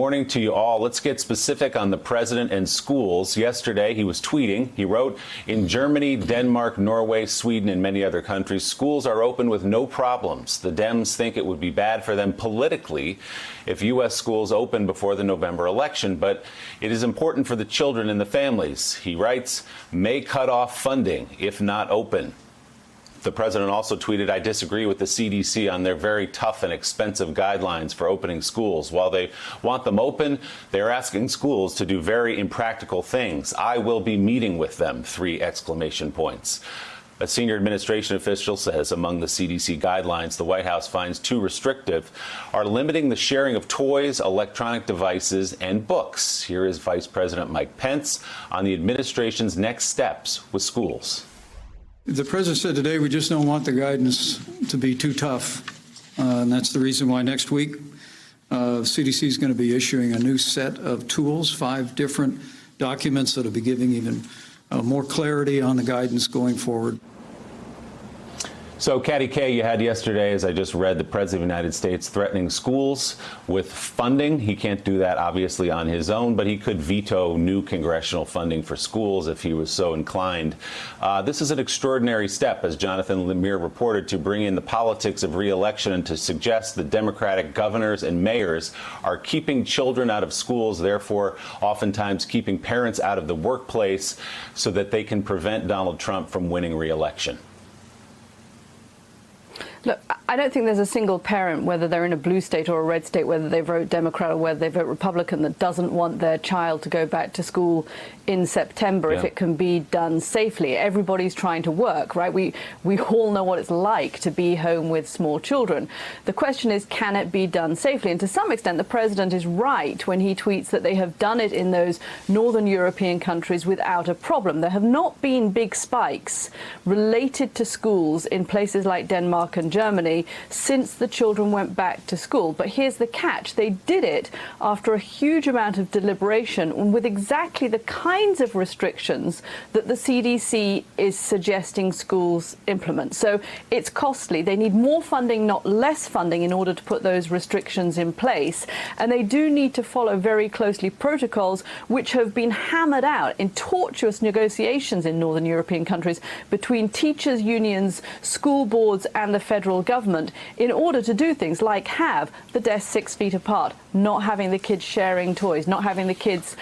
morning to you all. Let's get specific on the president and schools. Yesterday, he was tweeting. He wrote, in Germany, Denmark, Norway, Sweden, and many other countries, schools are open with no problems. The Dems think it would be bad for them politically if U.S. schools open before the November election, but it is important for the children and the families. He writes, may cut off funding if not open. The president also tweeted, I disagree with the CDC on their very tough and expensive guidelines for opening schools. While they want them open, they're asking schools to do very impractical things. I will be meeting with them, 3 exclamation points. A senior administration official says among the CDC guidelines the White House finds too restrictive are limiting the sharing of toys, electronic devices, and books. Here is Vice President Mike Pence on the administration's next steps with schools. The president said today we just don't want the guidance to be too tough. And that's the reason why next week CDC is going to be issuing a new set of tools, 5 different documents that will be giving even more clarity on the guidance going forward. So, Katty Kay, you had yesterday, as I just read, the President of the United States threatening schools with funding. He can't do that, obviously, on his own, but he could veto new congressional funding for schools if he was so inclined. This is an extraordinary step, as Jonathan Lemire reported, to bring in the politics of re-election and to suggest that Democratic governors and mayors are keeping children out of schools, therefore oftentimes keeping parents out of the workplace so that they can prevent Donald Trump from winning re-election. Look, I don't think there's a single parent, whether they're in a blue state or a red state, whether they vote Democrat or whether they vote Republican, that doesn't want their child to go back to school in September if it can be done safely. Everybody's trying to work, right? We all know what it's like to be home with small children. The question is, can it be done safely? And to some extent, the president is right when he tweets that they have done it in those northern European countries without a problem. There have not been big spikes related to schools in places like Denmark and Germany since the children went back to school. But here's the catch. They did it after a huge amount of deliberation and with exactly the kinds of restrictions that the CDC is suggesting schools implement. So it's costly. They need more funding, not less funding, in order to put those restrictions in place. And they do need to follow very closely protocols which have been hammered out in tortuous negotiations in northern European countries between teachers' unions, school boards and the federal government in order to do things like have the desks 6 feet apart, not having the kids sharing toys, not having the kids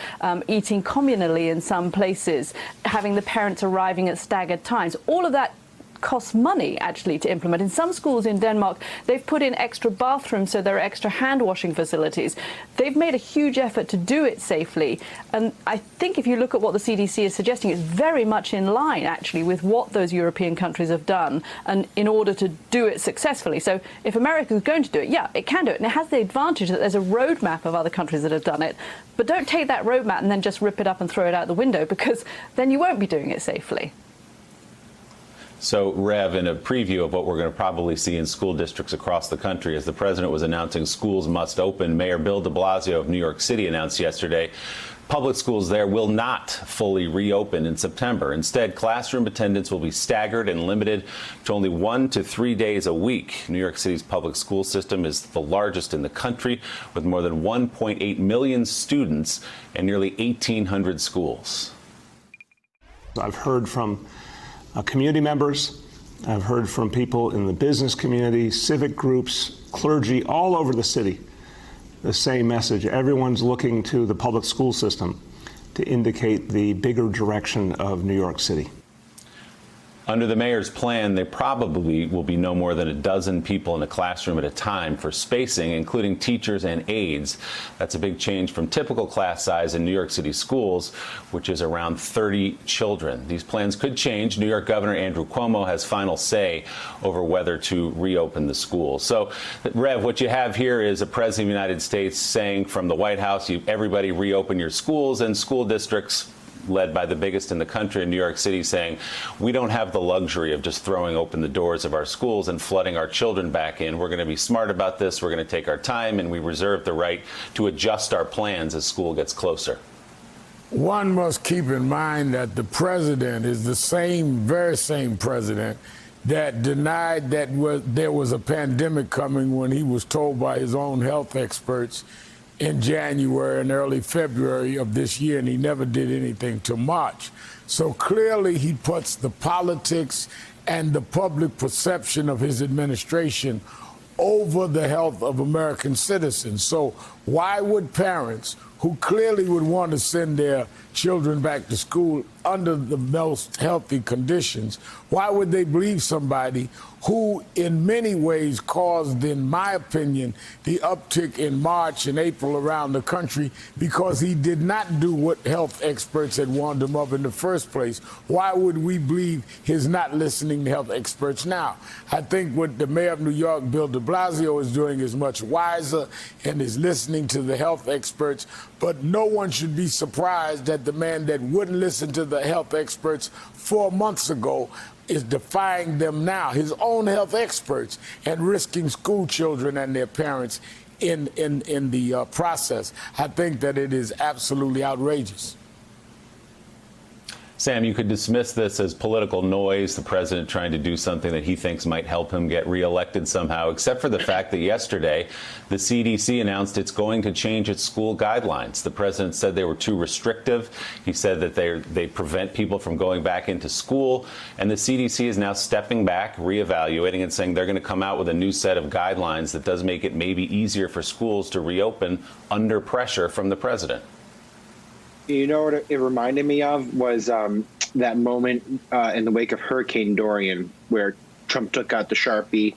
eating communally in some places, having the parents arriving at staggered times. All of that costs money, actually, to implement. In some schools in Denmark, they've put in extra bathrooms, so there are extra hand-washing facilities. They've made a huge effort to do it safely. And I think if you look at what the CDC is suggesting, it's very much in line, actually, with what those European countries have done, and in order to do it successfully. So if America is going to do it, yeah, it can do it. And it has the advantage that there's a roadmap of other countries that have done it. But don't take that roadmap and then just rip it up and throw it out the window, because then you won't be doing it safely. So, Rev, in a preview of what we're going to probably see in school districts across the country, as the president was announcing schools must open, Mayor Bill de Blasio of New York City announced yesterday public schools there will not fully reopen in September. Instead, classroom attendance will be staggered and limited to only 1 to 3 days a week. New York City's public school system is the largest in the country, with more than 1.8 million students and nearly 1,800 schools. I've heard from community members. I've heard from people in the business community, civic groups, clergy all over the city. The same message. Everyone's looking to the public school system to indicate the bigger direction of New York City. Under the mayor's plan, there probably will be no more than a dozen people in a classroom at a time for spacing, including teachers and aides. That's a big change from typical class size in New York City schools, which is around 30 children. These plans could change. New York Governor Andrew Cuomo has final say over whether to reopen the schools. So, Rev, what you have here is a president of the United States saying from the White House, everybody reopen your schools, and school districts led by the biggest in the country in New York City saying, we don't have the luxury of just throwing open the doors of our schools and flooding our children back in. We're going to be smart about this. We're going to take our time, and we reserve the right to adjust our plans as school gets closer. One must keep in mind that the president is the very same president that denied that there was a pandemic coming when he was told by his own health experts in January and early February of this year, and he never did anything till March. So clearly he puts the politics and the public perception of his administration over the health of American citizens. So why would parents who clearly would want to send their children back to school under the most healthy conditions, why would they believe somebody who in many ways caused, in my opinion, the uptick in March and April around the country because he did not do what health experts had warned him of in the first place? Why would we believe his not listening to health experts now? I think what the mayor of New York, Bill de Blasio, is doing is much wiser and is listening to the health experts. But no one should be surprised that the man that wouldn't listen to the health experts 4 months ago is defying them now, his own health experts, and risking school children and their parents in the process. I think that it is absolutely outrageous. Sam, you could dismiss this as political noise, the president trying to do something that he thinks might help him get reelected somehow, except for the fact that yesterday the CDC announced it's going to change its school guidelines. The president said they were too restrictive. He said that they prevent people from going back into school. And the CDC is now stepping back, reevaluating, and saying they're going to come out with a new set of guidelines that does make it maybe easier for schools to reopen under pressure from the president. You know what it reminded me of was that moment in the wake of Hurricane Dorian, where Trump took out the Sharpie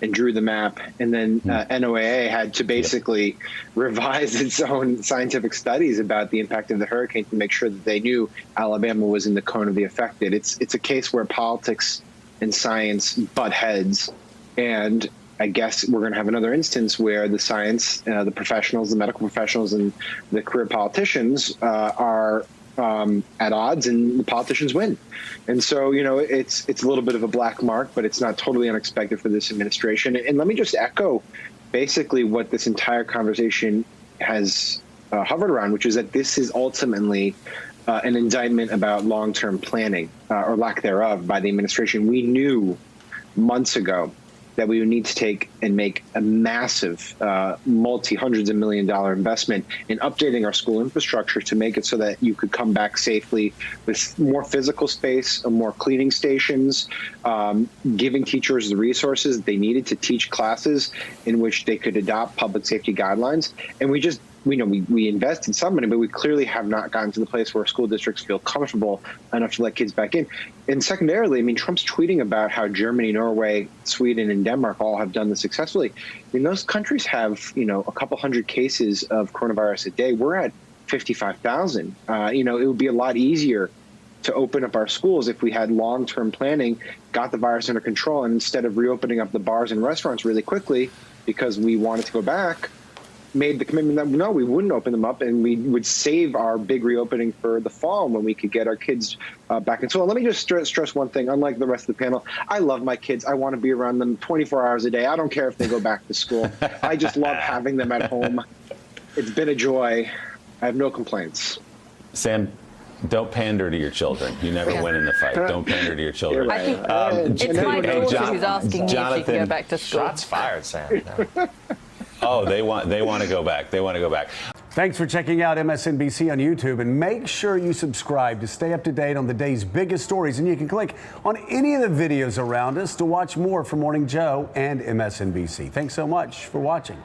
and drew the map, and then NOAA had to basically revise its own scientific studies about the impact of the hurricane to make sure that they knew Alabama was in the cone of the affected. It's a case where politics and science butt heads, and I guess we're going to have another instance where the science, the professionals, the medical professionals, and the career politicians are at odds, and the politicians win. And so, you know, it's a little bit of a black mark, but it's not totally unexpected for this administration. And let me just echo basically what this entire conversation has hovered around, which is that this is ultimately an indictment about long-term planning or lack thereof by the administration. We knew months ago that we would need to take and make a massive multi-hundreds of $million investment in updating our school infrastructure to make it so that you could come back safely with more physical space, more cleaning stations, giving teachers the resources they needed to teach classes in which they could adopt public safety guidelines. And we invested some money, but we clearly have not gotten to the place where school districts feel comfortable enough to let kids back in. And secondarily, I mean, Trump's tweeting about how Germany, Norway, Sweden, and Denmark all have done this successfully. I mean, those countries have, a couple hundred cases of coronavirus a day. We're at 55,000. It would be a lot easier to open up our schools if we had long-term planning, got the virus under control, and instead of reopening up the bars and restaurants really quickly because we wanted to go back, made the commitment that no, we wouldn't open them up, and we would save our big reopening for the fall when we could get our kids back in school. Let me just stress one thing. Unlike the rest of the panel, I love my kids. I want to be around them 24 hours a day. I don't care if they go back to school. I just love having them at home. It's been a joy. I have no complaints. Sam, don't pander to your children. You never win in the fight. Don't pander to your children. Right. I think it's my daughter who's asking me if she can go back to school. Shots fired, Sam. Oh, they want to go back. They want to go back. Thanks for checking out MSNBC on YouTube, and make sure you subscribe to stay up to date on the day's biggest stories. And you can click on any of the videos around us to watch more from Morning Joe and MSNBC. Thanks so much for watching.